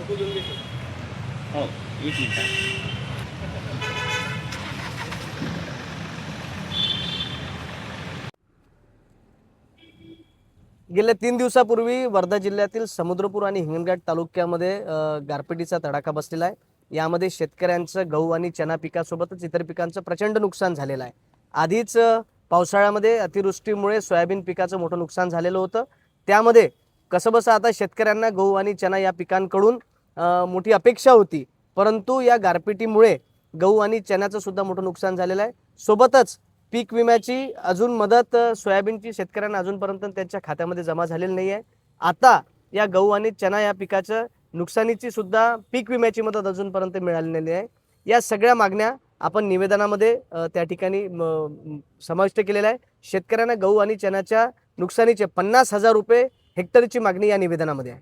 हो, एक मिनिट. गेल्या 3 दिवसापूर्वी वर्धा जिल्ह्यातील समुद्रपूर आणि हिंगणघाट तालुक्यामध्ये गारपिटीचा तडाखा बसलेला आहे. यामध्ये शेतकऱ्यांचं गहू आणि चना पिकासोबतच इतर पिकांचं प्रचंड नुकसान झालेलं आहे. आधीच पावसाळ्यामध्ये अतिवृष्टीमुळे सोयाबीन पिकाचं मोठं नुकसान झालेलं होतं. त्यामध्ये कसंबसं आता शेतकऱ्यांना गहू आणि चना या पिकांकडून मोठी अपेक्षा होती, परंतु या गारपिटीमुळे गहू आणि चण्याचं सुद्धा मोठं नुकसान झालेलं आहे. सोबतच पीक विम्याची अजून मदत सोयाबीनची शेतकऱ्यांना अजूनपर्यंत त्यांच्या खात्यामध्ये जमा झालेली नाही आहे. आता या गहू आणि चना या पिकाचं नुकसानीची सुद्धा पीक विम्याची मदत अजूनपर्यंत मिळालेली आहे. या सगळ्या मागण्या आपण निवेदनामध्ये त्या ठिकाणी समाविष्ट केलेल्या आहे. शेतकऱ्यांना गहू आणि चण्याच्या नुकसानीचे 50,000 रुपये हेक्टरची मागणी या निवेदनामध्ये आहे.